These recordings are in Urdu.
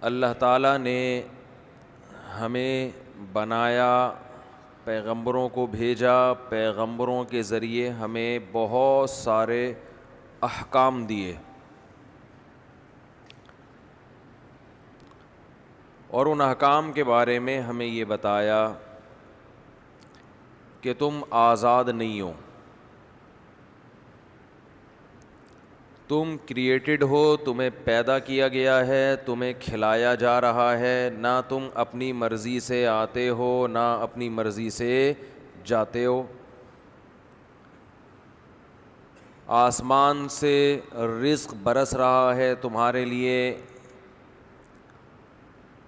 اللہ تعالیٰ نے ہمیں بنایا، پیغمبروں کو بھیجا، پیغمبروں کے ذریعے ہمیں بہت سارے احکام دیے، اور ان احکام کے بارے میں ہمیں یہ بتایا کہ تم آزاد نہیں ہو، تم کریٹڈ ہو، تمہیں پیدا کیا گیا ہے، تمہیں کھلایا جا رہا ہے، نہ تم اپنی مرضی سے آتے ہو نہ اپنی مرضی سے جاتے ہو، آسمان سے رزق برس رہا ہے تمہارے لیے،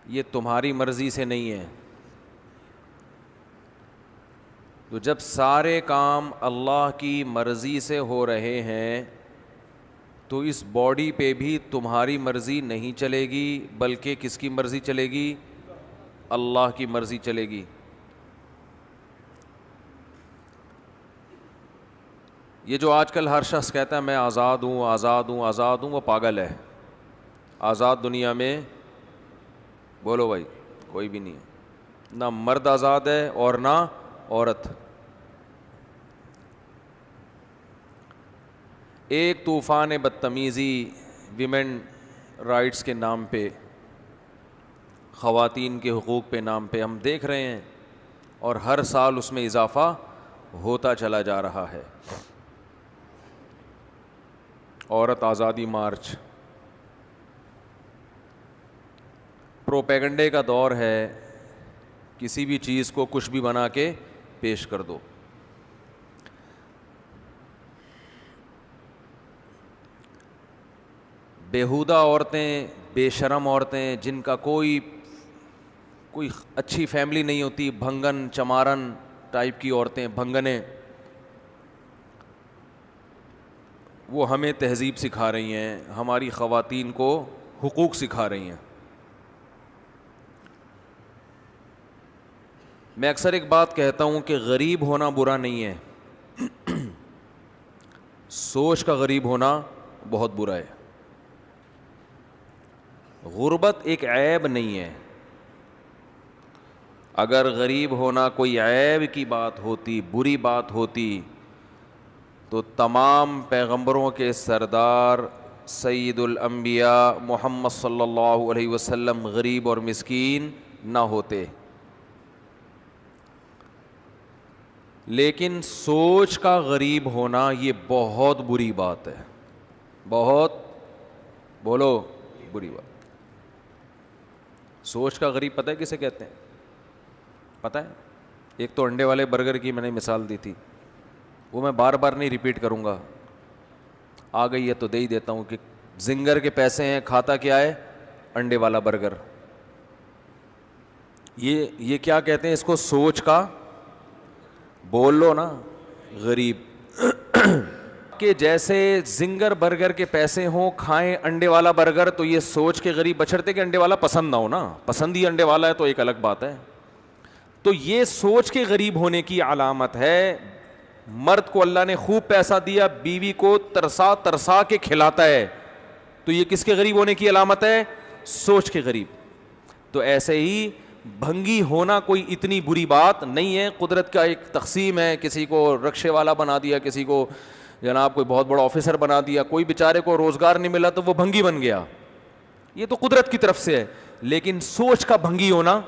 یہ تمہاری مرضی سے نہیں ہے۔ تو جب سارے کام اللہ کی مرضی سے ہو رہے ہیں تو اس باڈی پہ بھی تمہاری مرضی نہیں چلے گی، بلکہ کس کی مرضی چلے گی؟ اللہ کی مرضی چلے گی۔ یہ جو آج کل ہر شخص کہتا ہے میں آزاد ہوں آزاد ہوں آزاد ہوں، وہ پاگل ہے۔ آزاد دنیا میں بولو بھائی کوئی بھی نہیں ہے، نہ مرد آزاد ہے اور نہ عورت۔ ایک طوفان بدتمیزی ویمن رائٹس کے نام پہ، خواتین کے حقوق کے نام پہ ہم دیکھ رہے ہیں، اور ہر سال اس میں اضافہ ہوتا چلا جا رہا ہے۔ عورت آزادی مارچ پروپیگنڈے کا دور ہے، کسی بھی چیز کو کچھ بھی بنا کے پیش کر دو۔ بیہودہ عورتیں، بے شرم عورتیں، جن کا کوئی اچھی فیملی نہیں ہوتی، بھنگن چمارن ٹائپ کی عورتیں، بھنگنیں، وہ ہمیں تہذیب سکھا رہی ہیں، ہماری خواتین کو حقوق سکھا رہی ہیں۔ میں اکثر ایک بات کہتا ہوں کہ غریب ہونا برا نہیں ہے، سوچ کا غریب ہونا بہت برا ہے۔ غربت ایک عیب نہیں ہے، اگر غریب ہونا کوئی عیب کی بات ہوتی، بری بات ہوتی، تو تمام پیغمبروں کے سردار سید الانبیاء محمد صلی اللہ علیہ وسلم غریب اور مسکین نہ ہوتے۔ لیکن سوچ کا غریب ہونا یہ بہت بری بات ہے، بہت بولو بری بات۔ سوچ کا غریب پتہ ہے کسے کہتے ہیں؟ پتہ ہے؟ ایک تو انڈے والے برگر کی میں نے مثال دی تھی، وہ میں بار بار نہیں ریپیٹ کروں گا، آ گئی ہے تو دے ہی دیتا ہوں کہ زنگر کے پیسے ہیں، کھاتا کیا ہے؟ انڈے والا برگر۔ یہ کیا کہتے ہیں اس کو؟ سوچ کا، بول لو نا، غریب۔ کہ جیسے زنگر برگر کے پیسے ہوں، کھائیں انڈے والا برگر، تو یہ سوچ کے غریب بچڑتے کہ انڈے والا پسند نہ ہو نا، پسند ہی انڈے والا ہے تو ایک الگ بات ہے۔ تو یہ سوچ کے غریب ہونے کی علامت ہے۔ مرد کو اللہ نے خوب پیسہ دیا، بیوی کو ترسا ترسا کے کھلاتا ہے، تو یہ کس کے غریب ہونے کی علامت ہے؟ سوچ کے غریب۔ تو ایسے ہی بھنگی ہونا کوئی اتنی بری بات نہیں ہے، قدرت کا ایک تقسیم ہے، کسی کو رکشے والا بنا دیا، کسی کو جناب کوئی بہت بڑا آفیسر بنا دیا، کوئی بیچارے کو روزگار نہیں ملا تو وہ بھنگی بن گیا، یہ تو قدرت کی طرف سے ہے۔ لیکن سوچ کا بھنگی ہونا،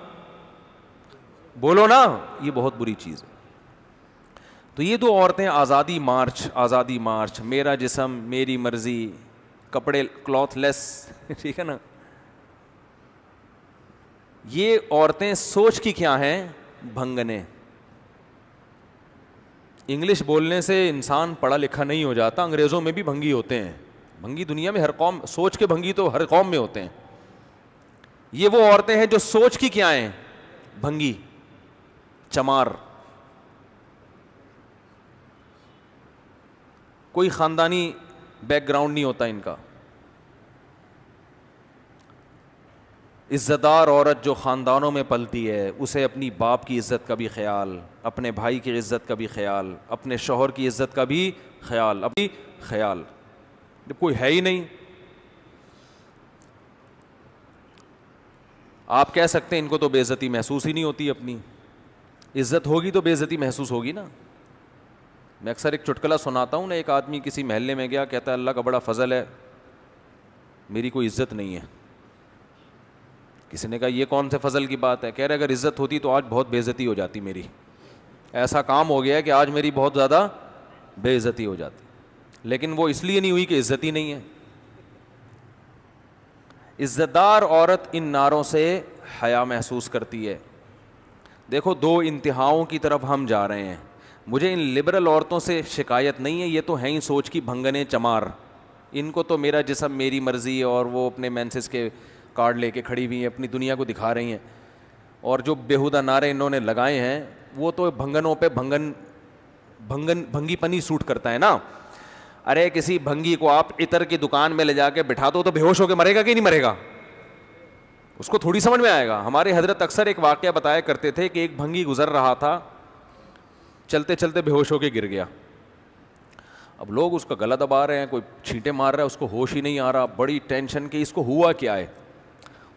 بولو نا، یہ بہت بری چیز ہے۔ تو یہ دو عورتیں آزادی مارچ، آزادی مارچ، میرا جسم میری مرضی، کپڑے کلاتھ لیس، ٹھیک ہے نا، یہ عورتیں سوچ کی کیا ہیں؟ بھنگنے۔ انگلش بولنے سے انسان پڑھا لکھا نہیں ہو جاتا، انگریزوں میں بھی بھنگی ہوتے ہیں، بھنگی دنیا میں ہر قوم، سوچ کے بھنگی تو ہر قوم میں ہوتے ہیں۔ یہ وہ عورتیں ہیں جو سوچ کی کیا ہیں؟ بھنگی، چمار، کوئی خاندانی بیک گراؤنڈ نہیں ہوتا ان کا۔ عزتدار عورت جو خاندانوں میں پلتی ہے، اسے اپنی باپ کی عزت کا بھی خیال، اپنے بھائی کی عزت کا بھی خیال، اپنے شوہر کی عزت کا بھی خیال، اپنی خیال، جب کوئی ہے ہی نہیں۔ آپ کہہ سکتے ہیں ان کو تو بے عزتی محسوس ہی نہیں ہوتی اپنی. عزت ہوگی تو بے عزتی محسوس ہوگی نا. میں اکثر ایک چٹکلا سناتا ہوں نا, ایک آدمی کسی محلے میں گیا, کہتا ہے اللہ کا بڑا فضل ہے میری کوئی عزت نہیں ہے. کسی نے کہا یہ کون سے فضل کی بات ہے؟ کہہ رہے اگر عزت ہوتی تو آج بہت بے عزتی ہو جاتی میری. ایسا کام ہو گیا ہے کہ آج میری بہت زیادہ بے عزتی ہو جاتی. لیکن وہ اس لیے نہیں ہوئی کہ عزت ہی نہیں ہے. عزت دار عورت ان نعروں سے حیا محسوس کرتی ہے. دیکھو دو انتہاؤں کی طرف ہم جا رہے ہیں. مجھے ان لبرل عورتوں سے شکایت نہیں ہے, یہ تو ہیں ہی سوچ کی بھنگنے چمار. ان کو تو میرا جسم میری مرضی, اور وہ اپنے مینسز کے کارڈ لے کے کھڑی ہوئی ہیں, اپنی دنیا کو دکھا رہی ہیں. اور جو بیہودہ نعرے انہوں نے لگائے ہیں وہ تو بھنگنوں پہ بھنگی پنی سوٹ کرتا ہے نا. ارے کسی بھنگی کو آپ عطر کی دکان میں لے جا کے بٹھا دو تو بے ہوش ہو کے مرے گا کہ نہیں مرے گا؟ اس کو تھوڑی سمجھ میں آئے گا. ہمارے حضرت اکثر ایک واقعہ بتایا کرتے تھے کہ ایک بھنگی گزر رہا تھا, چلتے چلتے بے ہوش ہو کے گر گیا. اب لوگ اس کا گلا دبا رہے ہیں, کوئی چھینٹے مار رہا ہے, اس کو ہوش ہی نہیں آ رہا. بڑی ٹینشن کہ اس کو ہوا کیا ہے.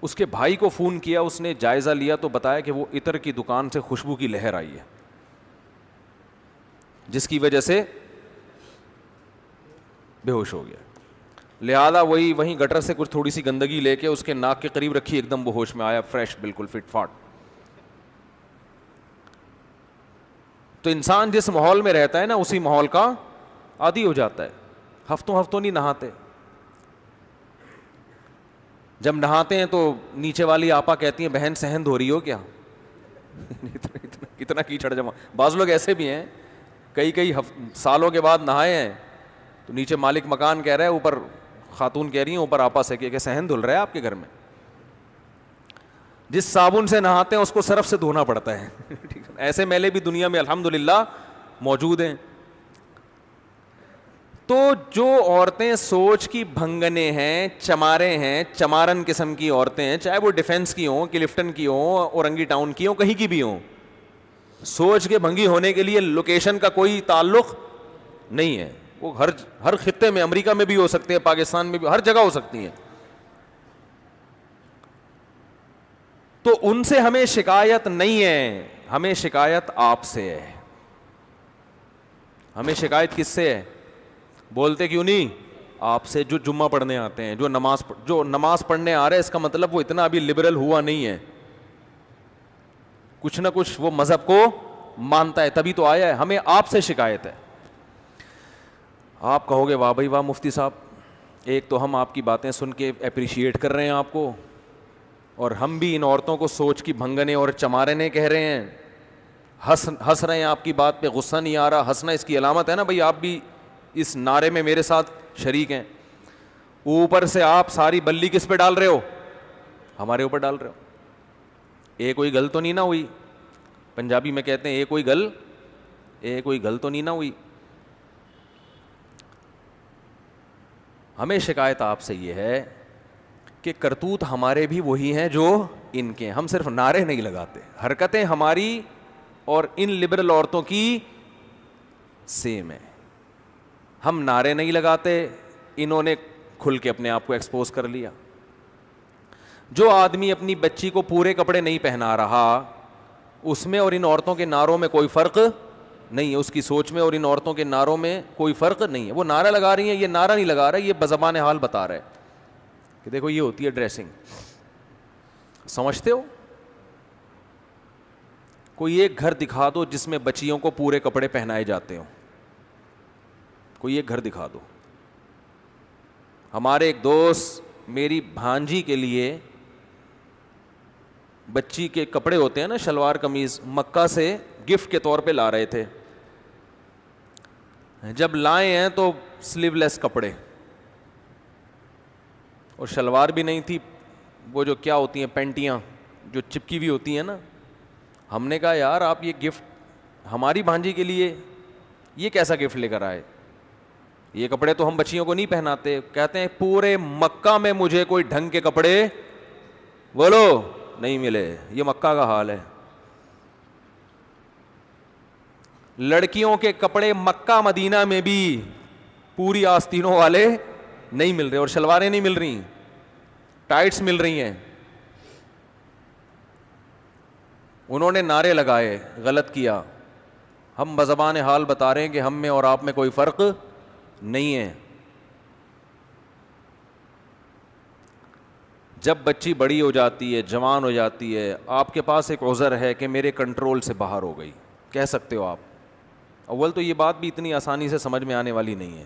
اس کے بھائی کو فون کیا, اس نے جائزہ لیا تو بتایا کہ وہ عطر کی دکان سے خوشبو کی لہر آئی ہے جس کی وجہ سے بے ہوش ہو گیا. لہذا وہیں گٹر سے کچھ تھوڑی سی گندگی لے کے اس کے ناک کے قریب رکھی, ایک دم وہ ہوش میں آیا, فریش بالکل فٹ فاٹ. تو انسان جس ماحول میں رہتا ہے نا اسی ماحول کا عادی ہو جاتا ہے. ہفتوں نہیں نہاتے, جب نہاتے ہیں تو نیچے والی آپا کہتی ہیں بہن صحن دھو رہی ہو کیا؟ اتنا کیچڑ جمع. بعض لوگ ایسے بھی ہیں کئی سالوں کے بعد نہائے ہیں تو نیچے مالک مکان کہہ رہا ہے, اوپر خاتون کہہ رہی ہیں اوپر آپا سے کہ صحن دھل رہا ہے آپ کے گھر میں. جس صابن سے نہاتے ہیں اس کو صرف سے دھونا پڑتا ہے. ایسے میلے بھی دنیا میں الحمدللہ موجود ہیں. تو جو عورتیں سوچ کی بھنگنے ہیں, چمارے ہیں, چمارن قسم کی عورتیں ہیں, چاہے وہ ڈیفنس کی ہوں, کلفٹن کی ہوں, اورنگی ٹاؤن کی ہوں, کہیں کی بھی ہوں, سوچ کے بھنگی ہونے کے لیے لوکیشن کا کوئی تعلق نہیں ہے. وہ ہر خطے میں, امریکہ میں بھی ہو سکتے ہیں, پاکستان میں بھی, ہر جگہ ہو سکتی ہیں. تو ان سے ہمیں شکایت نہیں ہے, ہمیں شکایت آپ سے ہے. ہمیں شکایت کس سے ہے؟ بولتے کیوں نہیں؟ آپ سے, جو جمعہ پڑھنے آتے ہیں, جو نماز پڑھنے آ رہے ہیں, اس کا مطلب وہ اتنا ابھی لبرل ہوا نہیں ہے, کچھ نہ کچھ وہ مذہب کو مانتا ہے, تبھی تو آیا ہے. ہمیں آپ سے شکایت ہے. آپ کہو گے واہ بھائی واہ مفتی صاحب, ایک تو ہم آپ کی باتیں سن کے اپریشیٹ کر رہے ہیں آپ کو, اور ہم بھی ان عورتوں کو سوچ کی بھنگنے اور چمارنے کہہ رہے ہیں, ہنس رہے ہیں آپ کی بات پہ, غصہ نہیں آ رہا. ہنسنا اس کی علامت ہے نا بھائی, آپ بھی اس نعرے میں میرے ساتھ شریک ہیں. اوپر سے آپ ساری بلی کس پہ ڈال رہے ہو؟ ہمارے اوپر ڈال رہے ہو. ایک کوئی گل تو نہیں نہ ہوئی. پنجابی میں کہتے ہیں ایک کوئی گل تو نہیں نہ ہوئی. ہمیں شکایت آپ سے یہ ہے کہ کرتوت ہمارے بھی وہی ہیں جو ان کے. ہم صرف نعرے نہیں لگاتے, حرکتیں ہماری اور ان لبرل عورتوں کی سیم ہے. ہم نعرے نہیں لگاتے, انہوں نے کھل کے اپنے آپ کو ایکسپوز کر لیا. جو آدمی اپنی بچی کو پورے کپڑے نہیں پہنا رہا, اس میں اور ان عورتوں کے نعروں میں کوئی فرق نہیں ہے. اس کی سوچ میں اور ان عورتوں کے نعروں میں کوئی فرق نہیں ہے. وہ نعرہ لگا رہی ہیں, یہ نعرہ نہیں لگا رہا, یہ بزبان حال بتا رہا ہے کہ دیکھو یہ ہوتی ہے ڈریسنگ. سمجھتے ہو؟ کوئی ایک گھر دکھا دو جس میں بچیوں کو پورے کپڑے پہنائے جاتے ہوں, کوئی ایک گھر دکھا دو. ہمارے ایک دوست میری بھانجی کے لیے بچی کے کپڑے ہوتے ہیں نا, شلوار قمیض, مکہ سے گفٹ کے طور پہ لا رہے تھے. جب لائے ہیں تو سلیو لیس کپڑے, اور شلوار بھی نہیں تھی, وہ جو کیا ہوتی ہیں پینٹیاں جو چپکی ہوئی ہوتی ہیں نا. ہم نے کہا یار آپ یہ گفٹ ہماری بھانجی کے لیے یہ کیسا گفٹ لے کر آئے, یہ کپڑے تو ہم بچیوں کو نہیں پہناتے. کہتے ہیں پورے مکہ میں مجھے کوئی ڈھنگ کے کپڑے بولو نہیں ملے. یہ مکہ کا حال ہے. لڑکیوں کے کپڑے مکہ مدینہ میں بھی پوری آستینوں والے نہیں مل رہے, اور شلواریں نہیں مل رہی, ٹائٹس مل رہی ہیں. انہوں نے نعرے لگائے, غلط کیا. ہم بزبان حال بتا رہے ہیں کہ ہم میں اور آپ میں کوئی فرق نہیں ہے. جب بچی بڑی ہو جاتی ہے, جوان ہو جاتی ہے, آپ کے پاس ایک عذر ہے کہ میرے کنٹرول سے باہر ہو گئی, کہہ سکتے ہو آپ. اول تو یہ بات بھی اتنی آسانی سے سمجھ میں آنے والی نہیں ہے.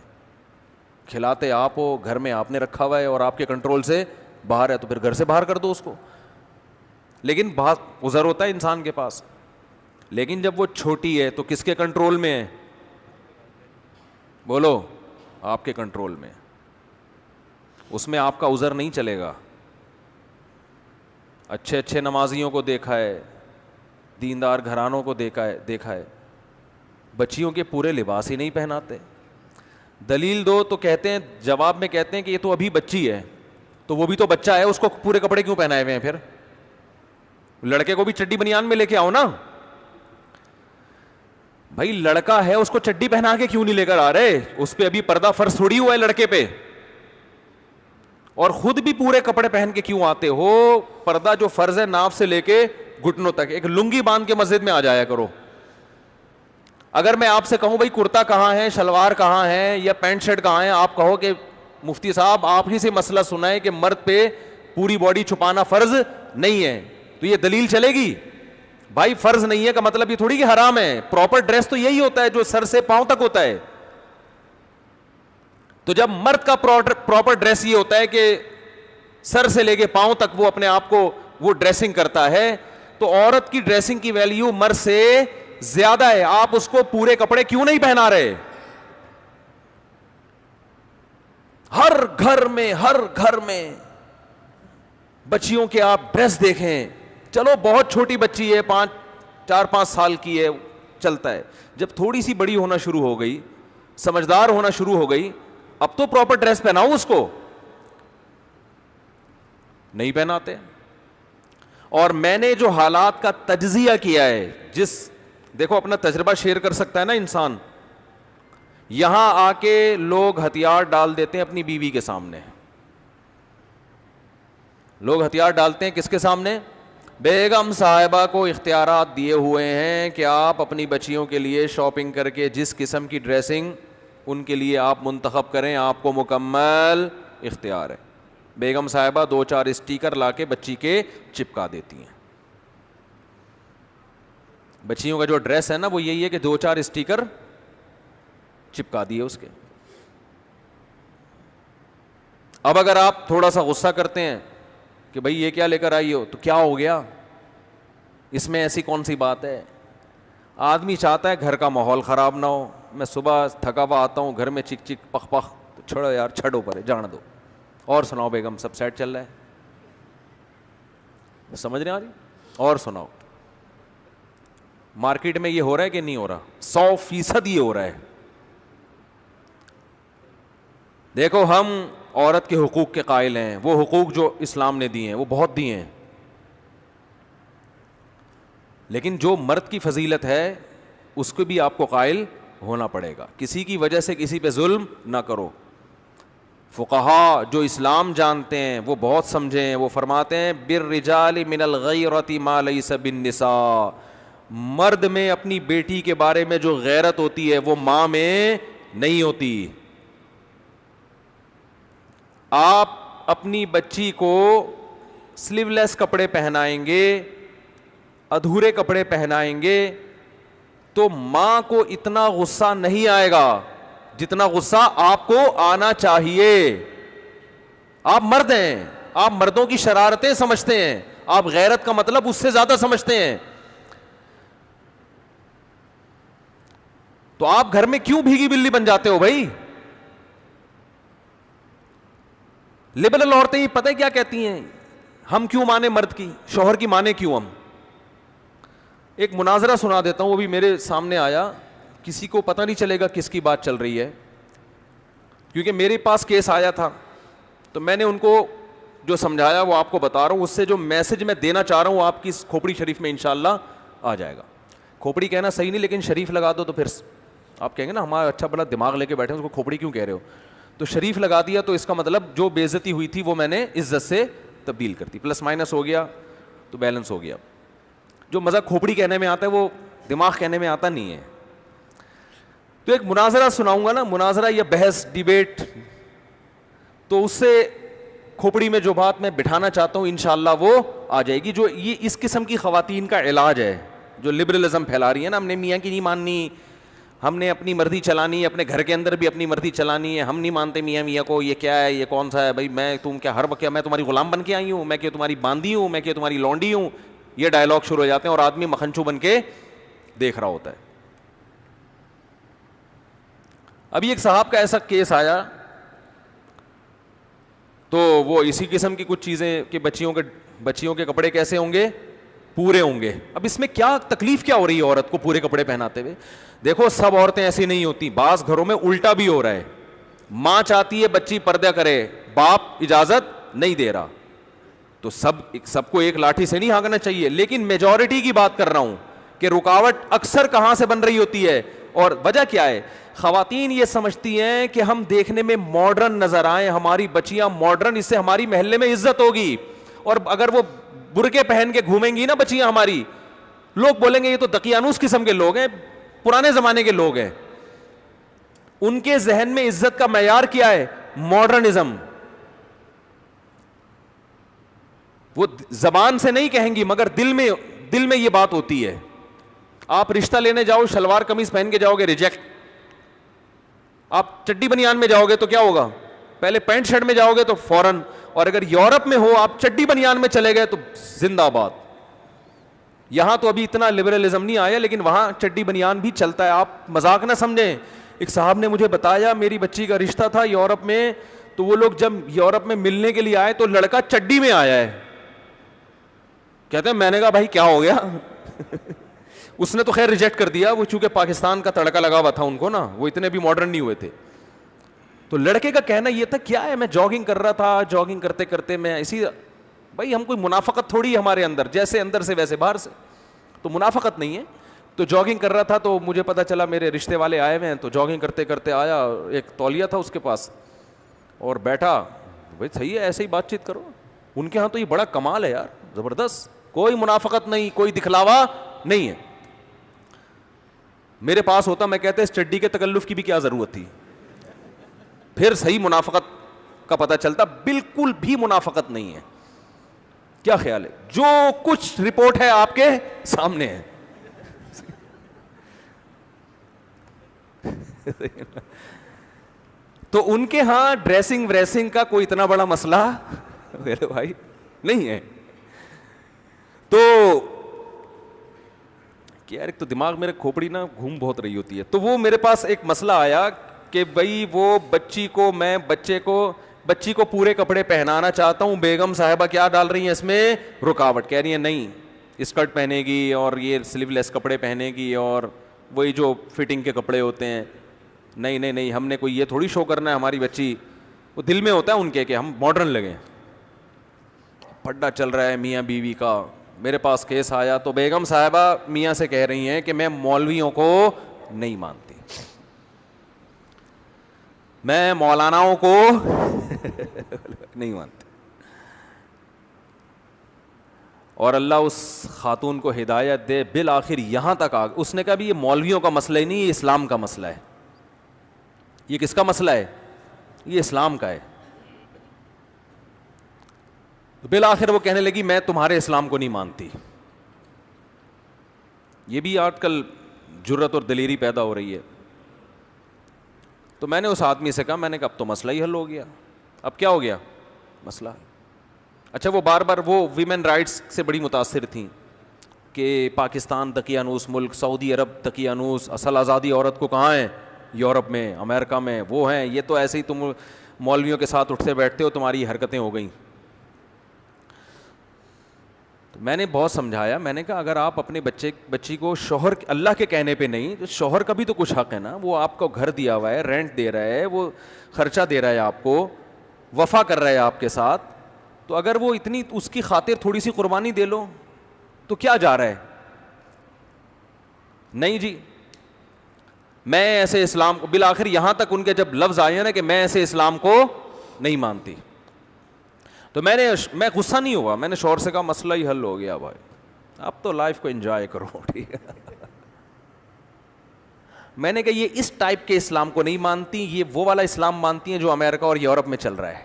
کھلاتے آپ ہو, گھر میں آپ نے رکھا ہوا ہے اور آپ کے کنٹرول سے باہر ہے, تو پھر گھر سے باہر کر دو اس کو. لیکن بہت عذر ہوتا ہے انسان کے پاس. لیکن جب وہ چھوٹی ہے تو کس کے کنٹرول میں ہے؟ بولو, آپ کے کنٹرول میں. اس میں آپ کا عذر نہیں چلے گا. اچھے اچھے نمازیوں کو دیکھا ہے, دیندار گھرانوں کو دیکھا ہے, بچیوں کے پورے لباس ہی نہیں پہناتے. دلیل دو تو کہتے ہیں, جواب میں کہتے ہیں کہ یہ تو ابھی بچی ہے, تو وہ بھی تو بچہ ہے, اس کو پورے کپڑے کیوں پہنائے ہوئے ہیں؟ پھر لڑکے کو بھی چڈی بنیان میں لے کے آؤ نا بھائی. لڑکا ہے, اس کو چڈی پہنا کے کیوں نہیں لے کر آ رہے؟ اس پہ ابھی پردہ فرض تھوڑی ہوا ہے لڑکے پہ. اور خود بھی پورے کپڑے پہن کے کیوں آتے ہو؟ پردہ جو فرض ہے ناف سے لے کے گھٹنوں تک, ایک لنگی باندھ کے مسجد میں آ جایا کرو. اگر میں آپ سے کہوں بھائی کرتا کہاں ہے, شلوار کہاں ہے, یا پینٹ شرٹ کہاں ہے, آپ کہو کہ مفتی صاحب آپ ہی سے مسئلہ سنا ہے کہ مرد پہ پوری باڈی چھپانا فرض نہیں ہے, تو یہ دلیل چلے گی؟ بھائی فرض نہیں ہے کا مطلب یہ تھوڑی کہ حرام ہے. پراپر ڈریس تو یہی ہوتا ہے جو سر سے پاؤں تک ہوتا ہے. تو جب مرد کا پراپر ڈریس یہ ہوتا ہے کہ سر سے لے کے پاؤں تک وہ اپنے آپ کو وہ ڈریسنگ کرتا ہے, تو عورت کی ڈریسنگ کی ویلیو مرد سے زیادہ ہے. آپ اس کو پورے کپڑے کیوں نہیں پہنا رہے؟ ہر گھر میں بچیوں کے آپ ڈریس دیکھیں. چلو بہت چھوٹی بچی ہے, 4-5 سال کی ہے, چلتا ہے. جب تھوڑی سی بڑی ہونا شروع ہو گئی, سمجھدار ہونا شروع ہو گئی, اب تو پراپر ڈریس پہناؤ اس کو. نہیں پہناتے. اور میں نے جو حالات کا تجزیہ کیا ہے, دیکھو اپنا تجربہ شیئر کر سکتا ہے نا انسان. یہاں آ کے لوگ ہتھیار ڈال دیتے ہیں اپنی بیوی کے سامنے. لوگ ہتھیار ڈالتے ہیں کس کے سامنے؟ بیگم صاحبہ کو اختیارات دیے ہوئے ہیں کہ آپ اپنی بچیوں کے لیے شاپنگ کر کے جس قسم کی ڈریسنگ ان کے لیے آپ منتخب کریں, آپ کو مکمل اختیار ہے. بیگم صاحبہ 2-4 اسٹیکر لا کے بچی کے چپکا دیتی ہیں. بچیوں کا جو ڈریس ہے نا وہ یہی ہے کہ 2-4 اسٹیکر چپکا دیے اس کے. اب اگر آپ تھوڑا سا غصہ کرتے ہیں کہ بھائی یہ کیا لے کر آئی ہو, تو کیا ہو گیا اس میں, ایسی کون سی بات ہے؟ آدمی چاہتا ہے گھر کا ماحول خراب نہ ہو. میں صبح تھکا ہوا آتا ہوں, گھر میں چک چک پخ پخ, تو چھوڑو یار, چھڑو پرے, جان دو. اور سناؤ بیگم, سب سیٹ چل رہا ہے؟ سمجھ رہے ہیں آج؟ اور سناؤ, مارکیٹ میں یہ ہو رہا ہے کہ نہیں ہو رہا؟ 100% یہ ہو رہا ہے. دیکھو ہم عورت کے حقوق کے قائل ہیں, وہ حقوق جو اسلام نے دیے ہیں وہ بہت دیے ہیں, لیکن جو مرد کی فضیلت ہے اس کو بھی آپ کو قائل ہونا پڑے گا. کسی کی وجہ سے کسی پہ ظلم نہ کرو. فقہا جو اسلام جانتے ہیں وہ بہت سمجھے ہیں, وہ فرماتے ہیں بالرجال من الغیرۃ ما لیس بالنساء. مرد میں اپنی بیٹی کے بارے میں جو غیرت ہوتی ہے وہ ماں میں نہیں ہوتی. آپ اپنی بچی کو سلیو لیس کپڑے پہنائیں گے, ادھورے کپڑے پہنائیں گے, تو ماں کو اتنا غصہ نہیں آئے گا جتنا غصہ آپ کو آنا چاہیے. آپ مرد ہیں, آپ مردوں کی شرارتیں سمجھتے ہیں, آپ غیرت کا مطلب اس سے زیادہ سمجھتے ہیں. تو آپ گھر میں کیوں بھیگی بلی بن جاتے ہو بھائی؟ لبرل عورتیں ہی پتہ ہے کیا کہتی ہیں, ہم کیوں مانے مرد کی, شوہر کی مانے کیوں ہم؟ ایک مناظرہ سنا دیتا ہوں, وہ بھی میرے سامنے آیا, کسی کو پتہ نہیں چلے گا کس کی بات چل رہی ہے, کیونکہ میرے پاس کیس آیا تھا تو میں نے ان کو جو سمجھایا وہ آپ کو بتا رہا ہوں. اس سے جو میسج میں دینا چاہ رہا ہوں آپ کی کھوپڑی شریف میں انشاءاللہ آ جائے گا. کھوپڑی کہنا صحیح نہیں, لیکن شریف لگا دو تو پھر آپ کہیں گے نا ہمارا اچھا بڑا دماغ لے کے بیٹھے ہیں, اس کو کھوپڑی کیوں کہہ رہے ہو. تو شریف لگا دیا تو اس کا مطلب جو بے عزتی ہوئی تھی وہ میں نے عزت سے تبدیل کر دی, پلس مائنس ہو گیا تو بیلنس ہو گیا. جو مزہ کھوپڑی کہنے میں آتا ہے وہ دماغ کہنے میں آتا نہیں ہے. تو ایک مناظرہ سناؤں گا نا, مناظرہ یا بحث ڈیبیٹ, تو اس سے کھوپڑی میں جو بات میں بٹھانا چاہتا ہوں انشاءاللہ وہ آ جائے گی. جو یہ اس قسم کی خواتین کا علاج ہے جو لبرلزم پھیلا رہی ہے نا, ہم نے میاں کی نہیں ماننی, ہم نے اپنی مرضی چلانی ہے, اپنے گھر کے اندر بھی اپنی مرضی چلانی ہے, ہم نہیں مانتے میاں کو, یہ کیا ہے, یہ کون سا ہے بھائی, میں تم کیا ہر وقت کیا میں تمہاری غلام بن کے آئی ہوں, میں کہ تمہاری باندھی ہوں, میں کہ تمہاری لونڈی ہوں. یہ ڈائلاگ شروع ہو جاتے ہیں اور آدمی مکھنچو بن کے دیکھ رہا ہوتا ہے. ابھی ایک صاحب کا ایسا کیس آیا تو وہ اسی قسم کی کچھ چیزیں کہ بچیوں کے کپڑے کیسے ہوں گے, پورے ہوں گے. اب اس میں کیا تکلیف کیا ہو رہی ہے عورت کو پورے کپڑے پہناتے ہوئے؟ دیکھو سب عورتیں ایسی نہیں ہوتی, بعض گھروں میں الٹا بھی ہو رہا ہے. ماں چاہتی ہے بچی پردہ کرے, باپ اجازت نہیں دے رہا, تو سب کو ایک لاٹھی سے نہیں ہانکنا چاہیے. لیکن میجورٹی کی بات کر رہا ہوں کہ رکاوٹ اکثر کہاں سے بن رہی ہوتی ہے, اور وجہ کیا ہے؟ خواتین یہ سمجھتی ہیں کہ ہم دیکھنے میں ماڈرن نظر آئیں, ہماری بچیاں ماڈرن, اس سے ہماری محلے میں عزت ہوگی. اور اگر وہ برقعے پہن کے گھومیں گی نا بچیاں ہماری, لوگ بولیں گے یہ تو دقیانوس قسم کے لوگ ہیں, پرانے زمانے کے لوگ ہیں. ان کے ذہن میں عزت کا معیار کیا ہے؟ ماڈرنزم. وہ زبان سے نہیں کہیں گی مگر دل میں یہ بات ہوتی ہے. آپ رشتہ لینے جاؤ شلوار قمیض پہن کے جاؤ گے, ریجیکٹ. آپ چڈی بنیان میں جاؤ گے تو کیا ہوگا؟ پہلے پینٹ شرٹ میں جاؤ گے تو فوراً. اور اگر یورپ میں ہو آپ چڈی بنیان میں چلے گئے تو زندہ باد. یہاں تو ابھی اتنا لبرلزم نہیں آیا لیکن وہاں چڈی بنیان بھی چلتا ہے, آپ مذاق نہ سمجھیں. ایک صاحب نے مجھے بتایا میری بچی کا رشتہ تھا یورپ میں, تو وہ لوگ جب یورپ میں ملنے کے لیے آئے تو لڑکا چڈی میں آیا ہے. کہتے ہیں میں نے کہا بھائی کیا ہو گیا؟ اس نے تو خیر ریجیکٹ کر دیا, وہ چونکہ پاکستان کا تڑکا لگا ہوا تھا ان کو نا, وہ اتنے بھی ماڈرن نہیں ہوئے تھے. تو لڑکے کا کہنا یہ تھا کیا ہے, میں جاگنگ کر رہا تھا, جاگنگ کرتے کرتے میں اسی, بھائی ہم کوئی منافقت تھوڑی ہے ہمارے اندر, جیسے اندر سے ویسے باہر سے, تو منافقت نہیں ہے. تو جاگنگ کر رہا تھا تو مجھے پتا چلا میرے رشتے والے آئے ہوئے ہیں, تو جاگنگ کرتے کرتے آیا, ایک تولیہ تھا اس کے پاس اور بیٹھا. بھائی صحیح ہے ایسے ہی بات چیت کرو. ان کے ہاں تو یہ بڑا کمال ہے یار, زبردست, کوئی منافقت نہیں, کوئی دکھلاوا نہیں ہے. میرے پاس ہوتا میں کہتے اس چڈی کے تکلف کی بھی کیا ضرورت تھی, پھر صحیح منافقت کا پتہ چلتا. بالکل بھی منافقت نہیں ہے. کیا خیال ہے؟ جو کچھ رپورٹ ہے آپ کے سامنے ہے. تو ان کے ہاں ڈریسنگ وریسنگ کا کوئی اتنا بڑا مسئلہ میرے بھائی نہیں ہے. تو کہ یار ایک تو دماغ میرے کھوپڑی نا گھوم بہت رہی ہوتی ہے. تو وہ میرے پاس ایک مسئلہ آیا کہ بھائی وہ بچی کو پورے کپڑے پہنانا چاہتا ہوں, بیگم صاحبہ کیا ڈال رہی ہیں اس میں رکاوٹ, کہہ رہی ہیں نہیں اسکرٹ پہنے گی اور یہ سلیو لیس کپڑے پہنے گی اور وہی جو فٹنگ کے کپڑے ہوتے ہیں. نہیں ہم نے کوئی یہ تھوڑی شو کرنا ہے, ہماری بچی, وہ دل میں ہوتا ہے ان کے کہ ہم ماڈرن لگیں. پڈا چل رہا ہے میاں بیوی کا. میرے پاس کیس آیا تو بیگم صاحبہ میاں سے کہہ رہی ہیں کہ میں مولویوں کو نہیں مانتی, میں مولاناؤں کو نہیں مانتی. اور اللہ اس خاتون کو ہدایت دے, بالآخر یہاں تک آ اس نے کہا بھی یہ مولویوں کا مسئلہ ہی نہیں, یہ اسلام کا مسئلہ ہے. یہ کس کا مسئلہ ہے؟ یہ اسلام کا ہے. بالآخر وہ کہنے لگی میں تمہارے اسلام کو نہیں مانتی. یہ بھی آج کل جرت اور دلیری پیدا ہو رہی ہے. تو میں نے اس آدمی سے کہا, میں نے کہا اب تو مسئلہ ہی حل ہو گیا. اب کیا ہو گیا مسئلہ؟ اچھا وہ بار بار وہ ویمن رائٹس سے بڑی متاثر تھیں کہ پاکستان دقیانوس ملک, سعودی عرب دقیانوس, اصل آزادی عورت کو کہاں ہے؟ یورپ میں, امریکہ میں, وہ ہیں. یہ تو ایسے ہی تم مولویوں کے ساتھ اٹھتے بیٹھتے ہو, تمہاری حرکتیں ہو گئیں. تو میں نے بہت سمجھایا, میں نے کہا اگر آپ اپنے بچی کو شوہر اللہ کے کہنے پہ نہیں, تو شوہر کا بھی تو کچھ حق ہے نا. وہ آپ کو گھر دیا ہوا ہے, رینٹ دے رہا ہے, وہ خرچہ دے رہا ہے آپ کو, وفا کر رہا ہے آپ کے ساتھ, تو اگر وہ اتنی اس کی خاطر تھوڑی سی قربانی دے لو تو کیا جا رہا ہے؟ نہیں جی میں ایسے اسلام کو, بالآخر یہاں تک ان کے جب لفظ آئے نا کہ میں ایسے اسلام کو نہیں مانتی, تو میں غصہ نہیں ہوا, میں نے شوہر سے کہا مسئلہ ہی حل ہو گیا بھائی, اب تو لائف کو انجوائے کرو. ٹھیک ہے. میں نے کہا یہ اس ٹائپ کے اسلام کو نہیں مانتی, یہ وہ والا اسلام مانتی ہیں جو امریکہ اور یورپ میں چل رہا ہے,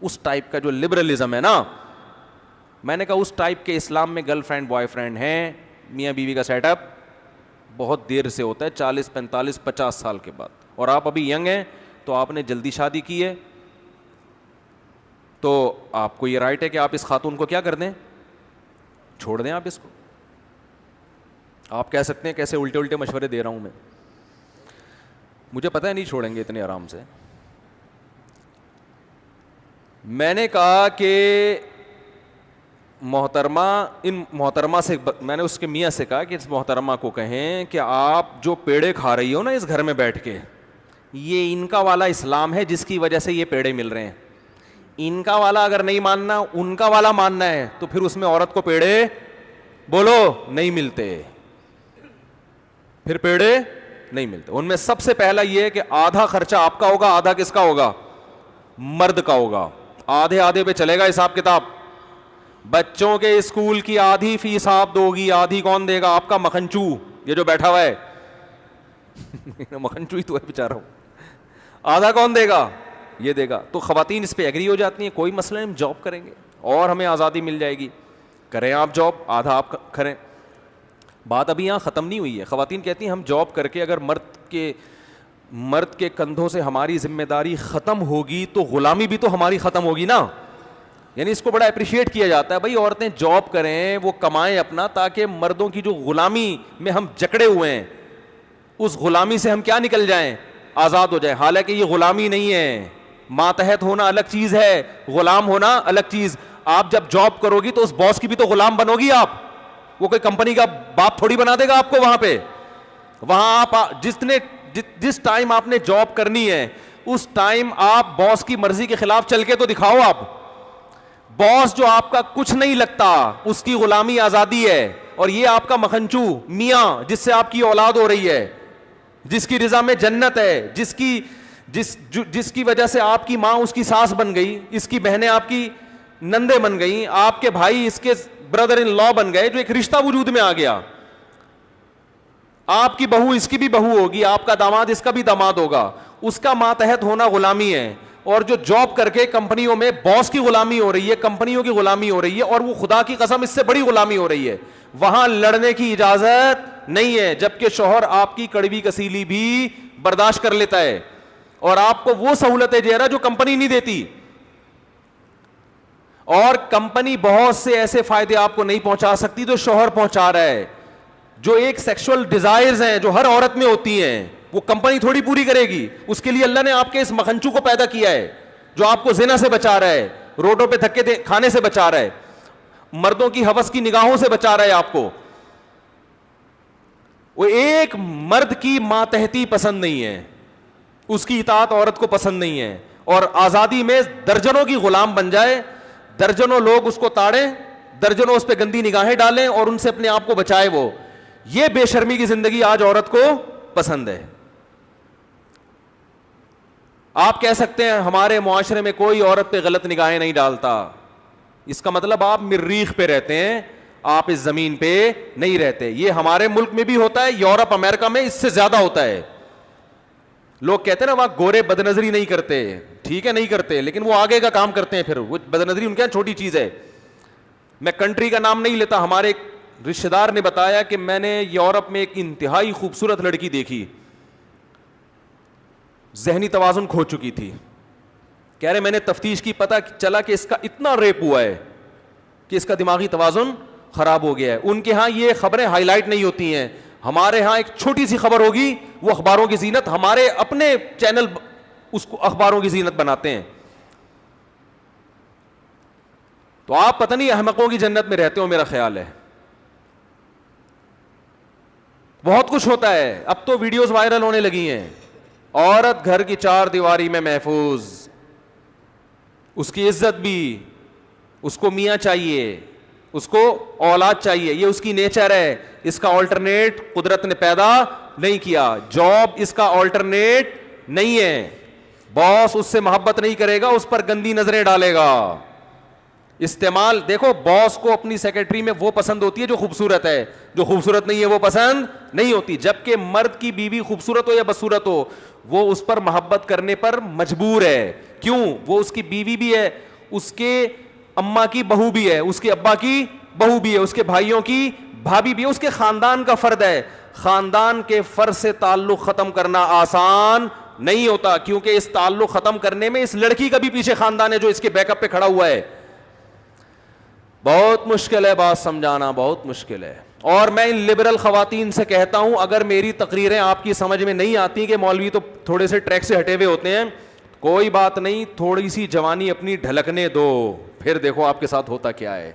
اس ٹائپ کا جو لبرلزم ہے نا. میں نے کہا اس ٹائپ کے اسلام میں گرل فرینڈ بوائے فرینڈ ہیں, میاں بیوی کا سیٹ اپ بہت دیر سے ہوتا ہے, 40 45 50 سال کے بعد, اور آپ ابھی ینگ ہیں تو آپ نے جلدی شادی کی ہے, تو آپ کو یہ رائٹ ہے کہ آپ اس خاتون کو کیا کر دیں, چھوڑ دیں. آپ اس کو آپ کہہ سکتے ہیں کیسے الٹے الٹے مشورے دے رہا ہوں میں, مجھے پتہ ہے نہیں چھوڑیں گے اتنے آرام سے. میں نے کہا کہ محترمہ, ان محترمہ سے میں نے اس کے میاں سے کہا کہ اس محترمہ کو کہیں کہ آپ جو پیڑے کھا رہی ہو نا اس گھر میں بیٹھ کے, یہ ان کا والا اسلام ہے جس کی وجہ سے یہ پیڑے مل رہے ہیں. ان کا والا اگر نہیں ماننا, ان کا والا ماننا ہے, تو پھر اس میں عورت کو پیڑے بولو نہیں ملتے, پھر پیڑے نہیں ملتے. ان میں سب سے پہلا یہ ہے کہ آدھا خرچہ آپ کا ہوگا, آدھا کس کا ہوگا, مرد کا ہوگا. آدھے آدھے پہ چلے گا حساب کتاب. بچوں کے اسکول کی آدھی فیس آپ دو گی, آدھی کون دے گا, آپ کا مکھنچو یہ جو بیٹھا ہوا ہے مکھنچو ہی تو ہے بیچارہ, آدھا کون دے گا, یہ دے گا. تو خواتین اس پہ ایگری ہو جاتی ہیں, کوئی مسئلہ نہیں, ہم جاب کریں گے اور ہمیں آزادی مل جائے گی. کریں آپ جاب, آدھا آپ کریں. بات ابھی یہاں ختم نہیں ہوئی ہے. خواتین کہتی ہیں ہم جاب کر کے اگر مرد کے کندھوں سے ہماری ذمہ داری ختم ہوگی تو غلامی بھی تو ہماری ختم ہوگی نا. یعنی اس کو بڑا اپریشیٹ کیا جاتا ہے, بھائی عورتیں جاب کریں, وہ کمائیں اپنا, تاکہ مردوں کی جو غلامی میں ہم جکڑے ہوئے ہیں اس غلامی سے ہم کیا نکل جائیں, آزاد ہو جائیں. حالانکہ یہ غلامی نہیں ہے, ماتحت ہونا الگ چیز ہے, غلام ہونا الگ چیز. آپ جب جاب کرو گی تو اس باس کی بھی تو غلام بنو گی آپ, وہ کوئی کمپنی کا باپ تھوڑی بنا دے گا آپ کو. وہاں پہ وہاں آپ جس ٹائم آپ نے جاب کرنی ہے اس ٹائم آپ باس کی مرضی کے خلاف چل کے تو دکھاؤ. آپ باس جو آپ کا کچھ نہیں لگتا اس کی غلامی آزادی ہے, اور یہ آپ کا مکھنچو میاں جس سے آپ کی اولاد ہو رہی ہے, جس کی رضا میں جنت ہے, جس کی وجہ سے آپ کی ماں اس کی ساس بن گئی, اس کی بہنیں آپ کی نندے بن گئی, آپ کے بھائی اس کے بردر ان لا بن گئے, جو ایک رشتہ وجود میں آ گیا. آپ کی بہو اس کی بھی بہو ہوگی, آپ کا داماد اس کا بھی داماد ہوگا. اس کا ماتحت ہونا غلامی ہے. اور جو جاب کر کے کمپنیوں میں باس کی غلامی ہو رہی ہے, کمپنیوں کی غلامی ہو رہی ہے, اور وہ خدا کی قسم اس سے بڑی غلامی ہو رہی ہے, وہاں لڑنے کی اجازت نہیں ہے. جبکہ شوہر آپ کی کڑوی کسیلی بھی برداشت کر لیتا ہے, اور آپ کو وہ سہولتیں دے رہا جو کمپنی نہیں دیتی. اور کمپنی بہت سے ایسے فائدے آپ کو نہیں پہنچا سکتی جو شوہر پہنچا رہا ہے. جو ایک سیکشل ڈیزائرز ہیں جو ہر عورت میں ہوتی ہیں, وہ کمپنی تھوڑی پوری کرے گی. اس کے لیے اللہ نے آپ کے اس مکھنچو کو پیدا کیا ہے جو آپ کو زنا سے بچا رہا ہے, روڈوں پہ دھکے کھانے سے بچا رہا ہے, مردوں کی ہوس کی نگاہوں سے بچا رہا ہے آپ کو. وہ ایک مرد کی ماتحتی پسند نہیں ہے, اس کی اطاعت عورت کو پسند نہیں ہے, اور آزادی میں درجنوں کی غلام بن جائے, درجنوں لوگ اس کو تاڑیں, درجنوں اس پہ گندی نگاہیں ڈالیں اور ان سے اپنے آپ کو بچائے. وہ یہ بے شرمی کی زندگی آج عورت کو پسند ہے. آپ کہہ سکتے ہیں ہمارے معاشرے میں کوئی عورت پہ غلط نگاہیں نہیں ڈالتا, اس کا مطلب آپ مریخ پہ رہتے ہیں, آپ اس زمین پہ نہیں رہتے. یہ ہمارے ملک میں بھی ہوتا ہے, یورپ امریکہ میں اس سے زیادہ ہوتا ہے. لوگ کہتے ہیں نا وہاں گورے بدنظری نہیں کرتے, ٹھیک ہے نہیں کرتے, لیکن وہ آگے کا کام کرتے ہیں. پھر وہ بدنظری ان کے چھوٹی چیز ہے. میں کنٹری کا نام نہیں لیتا, ہمارے ایک رشتے دار نے بتایا کہ میں نے یورپ میں ایک انتہائی خوبصورت لڑکی دیکھی, ذہنی توازن کھو چکی تھی. کہہ رہے میں نے تفتیش کی, پتہ چلا کہ اس کا اتنا ریپ ہوا ہے کہ اس کا دماغی توازن خراب ہو گیا ہے. ان کے ہاں یہ خبریں ہائی لائٹ نہیں ہوتی ہیں, ہمارے ہاں ایک چھوٹی سی خبر ہوگی وہ اخباروں کی زینت, ہمارے اپنے چینل اس کو اخباروں کی زینت بناتے ہیں. تو آپ پتہ نہیں احمقوں کی جنت میں رہتے ہو, میرا خیال ہے. بہت کچھ ہوتا ہے, اب تو ویڈیوز وائرل ہونے لگی ہیں. عورت گھر کی چار دیواری میں محفوظ, اس کی عزت بھی, اس کو میاں چاہیے, اس کو اولاد چاہیے, یہ اس کی نیچر ہے. اس کا آلٹرنیٹ قدرت نے پیدا نہیں کیا. جاب اس کا آلٹرنیٹ نہیں ہے. باس اس سے محبت نہیں کرے گا, اس پر گندی نظریں ڈالے گا. استعمال دیکھو, باس کو اپنی سیکرٹری میں وہ پسند ہوتی ہے جو خوبصورت ہے, جو خوبصورت نہیں ہے وہ پسند نہیں ہوتی. جبکہ مرد کی بیوی خوبصورت ہو یا بدصورت ہو, وہ اس پر محبت کرنے پر مجبور ہے. کیوں؟ وہ اس کی بیوی بھی ہے, اس کے اماں کی بہو بھی ہے, اس کے ابا کی بہو بھی ہے, اس کے بھائیوں کی بھابھی بھی ہے, اس کے خاندان کا فرد ہے. خاندان کے فرد سے تعلق ختم کرنا آسان نہیں ہوتا, کیونکہ اس تعلق ختم کرنے میں اس لڑکی کا بھی پیچھے خاندان ہے جو اس کے بیک اپ پہ کھڑا ہوا ہے. بہت مشکل ہے بات سمجھانا, بہت مشکل ہے. اور میں ان لبرل خواتین سے کہتا ہوں, اگر میری تقریریں آپ کی سمجھ میں نہیں آتی کہ مولوی تو تھوڑے سے ٹریک سے ہٹے ہوئے ہوتے ہیں, کوئی بات نہیں, تھوڑی سی جوانی اپنی ڈھلکنے دو, پھر دیکھو آپ کے ساتھ ہوتا کیا ہے.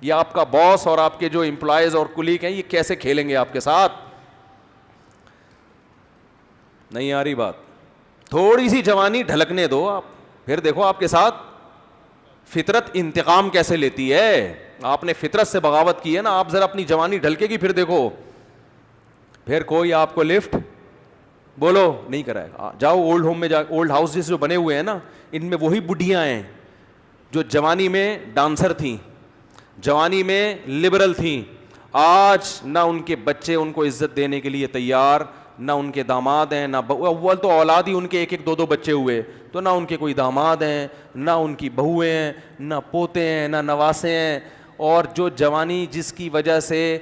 یہ آپ کا باس اور آپ کے جو امپلائیز اور کلیگ ہیں یہ کیسے کھیلیں گے آپ کے ساتھ. نہیں آ رہی بات؟ تھوڑی سی جوانی ڈھلکنے دو آپ, پھر دیکھو آپ کے ساتھ فطرت انتقام کیسے لیتی ہے. آپ نے فطرت سے بغاوت کی ہے نا, آپ ذرا اپنی جوانی ڈھلکے گی پھر دیکھو, پھر کوئی آپ کو لفٹ بولو نہیں کرائے گا. جاؤ اولڈ ہوم میں جا, اولڈ ہاؤسز جو بنے ہوئے ہیں نا, ان میں وہی بڈھیاں ہیں جو جوانی میں ڈانسر تھیں, جوانی میں لبرل تھیں. آج نہ ان کے بچے ان کو عزت دینے کے لیے تیار, نہ ان کے داماد ہیں, نہ اول تو اولاد ہی ان کے ایک ایک دو دو بچے ہوئے, تو نہ ان کے کوئی داماد ہیں, نہ ان کی بہویں ہیں, نہ پوتے ہیں, نہ نواسے ہیں. اور جو جوانی جس کی وجہ سے,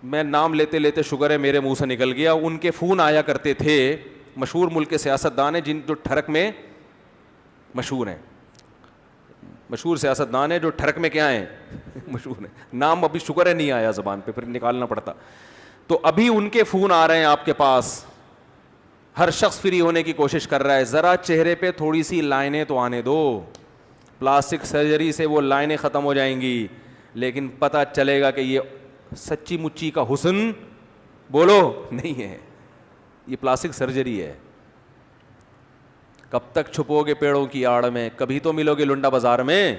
میں نام لیتے لیتے شکر ہے میرے منہ سے نکل گیا, ان کے فون آیا کرتے تھے, مشہور ملک کے سیاستدان ہیں جن جو ٹھڑک میں مشہور ہیں, مشہور سیاستدان ہیں جو ٹھڑک میں کیا ہیں مشہور ہیں. نام ابھی شکر ہے نہیں آیا زبان پہ, پھر نکالنا پڑتا. تو ابھی ان کے فون آ رہے ہیں آپ کے پاس, ہر شخص فری ہونے کی کوشش کر رہا ہے. ذرا چہرے پہ تھوڑی سی لائنیں تو آنے دو, پلاسٹک سرجری سے وہ لائنیں ختم ہو جائیں گی, لیکن پتہ چلے گا کہ یہ سچی مچی کا حسن بولو نہیں ہے, یہ پلاسٹک سرجری ہے. کب تک چھپو گے پیڑوں کی آڑ میں, کبھی تو ملو گے لنڈا بازار میں.